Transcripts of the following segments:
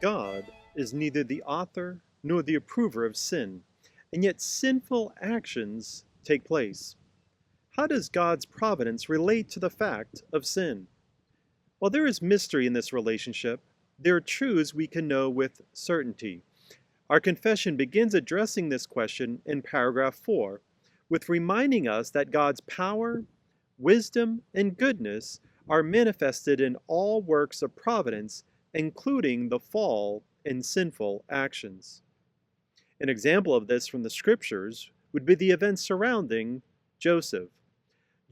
God is neither the author nor the approver of sin, and yet sinful actions take place. How does God's providence relate to the fact of sin? While there is mystery in this relationship, there are truths we can know with certainty. Our confession begins addressing this question in paragraph 4, with reminding us that God's power, wisdom, and goodness are manifested in all works of providence, including the fall and sinful actions. An example of this from the scriptures would be the events surrounding Joseph.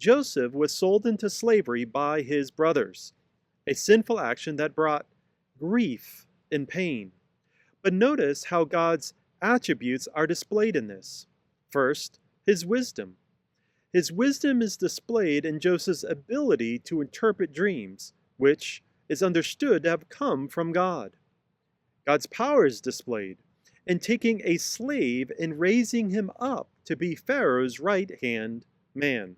Joseph was sold into slavery by his brothers, a sinful action that brought grief and pain. But notice how God's attributes are displayed in this. First, his wisdom. His wisdom is displayed in Joseph's ability to interpret dreams, which is understood to have come from God. God's power is displayed in taking a slave and raising him up to be Pharaoh's right-hand man.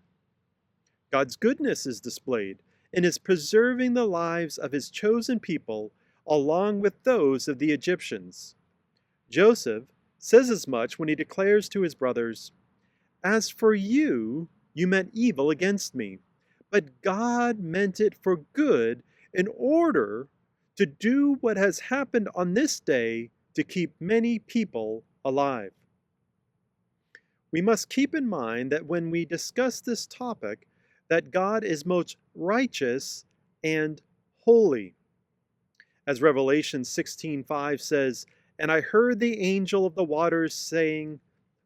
God's goodness is displayed in his preserving the lives of his chosen people along with those of the Egyptians. Joseph says as much when he declares to his brothers, "As for you, you meant evil against me, but God meant it for good in order to do what has happened on this day to keep many people alive." We must keep in mind that when we discuss this topic, that God is most righteous and holy. As Revelation 16:5 says, "And I heard the angel of the waters saying,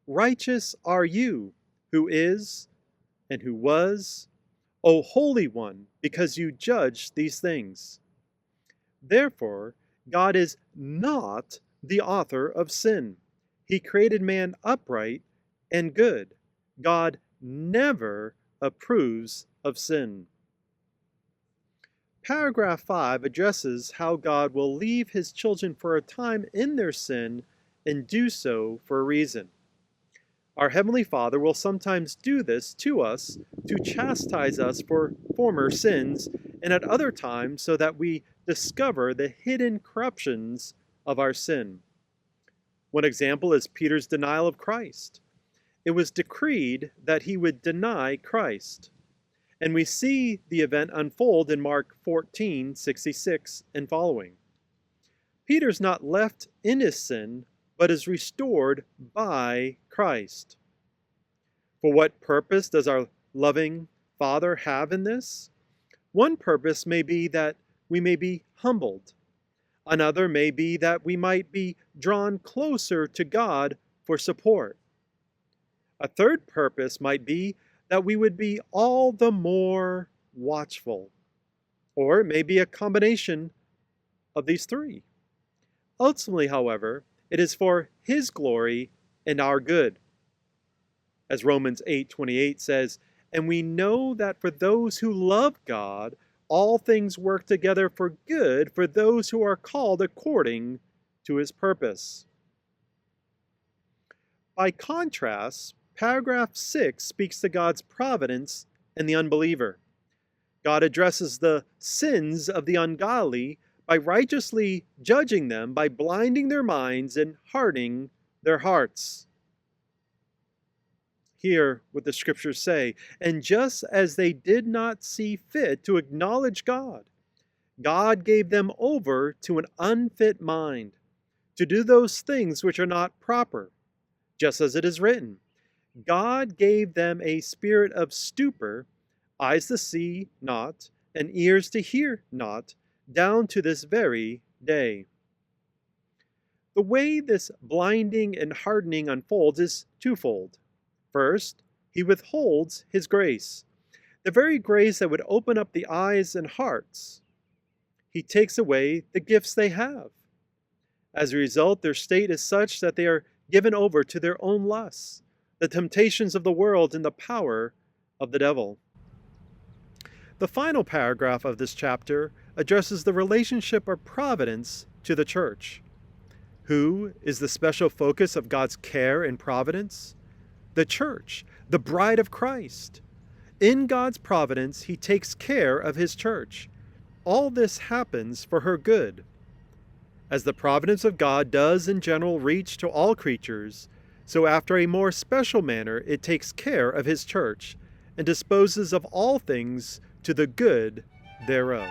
Righteous are you, who is, and who was, O Holy One, because you judge these things." Therefore, God is not the author of sin. He created man upright and good. God never approves of sin. Paragraph 5 addresses how God will leave his children for a time in their sin and do so for a reason. Our Heavenly Father will sometimes do this to us to chastise us for former sins, and at other times so that we discover the hidden corruptions of our sin. One example is Peter's denial of Christ. It was decreed that he would deny Christ. And we see the event unfold in Mark 14:66 and following. Peter's not left in his sin, but is restored by Christ. For what purpose does our loving Father have in this? One purpose may be that we may be humbled. Another may be that we might be drawn closer to God for support. A third purpose might be that we would be all the more watchful. Or it may be a combination of these three. Ultimately, however, it is for His glory and our good. As Romans 8:28 says, "And we know that for those who love God, all things work together for good for those who are called according to His purpose." By contrast, paragraph 6 speaks to God's providence and the unbeliever. God addresses the sins of the ungodly by righteously judging them by blinding their minds and hardening their hearts. Hear what the scriptures say, "And just as they did not see fit to acknowledge God, God gave them over to an unfit mind, to do those things which are not proper, just as it is written, God gave them a spirit of stupor, eyes to see not, and ears to hear not, down to this very day." The way this blinding and hardening unfolds is twofold. First, He withholds His grace, the very grace that would open up the eyes and hearts. He takes away the gifts they have. As a result, their state is such that they are given over to their own lusts, the temptations of the world, and the power of the devil. The final paragraph of this chapter addresses the relationship of providence to the church. Who is the special focus of God's care and providence? The church, the bride of Christ. In God's providence, He takes care of His church. All this happens for her good. As the providence of God does in general reach to all creatures, so after a more special manner it takes care of his church, and disposes of all things to the good thereof.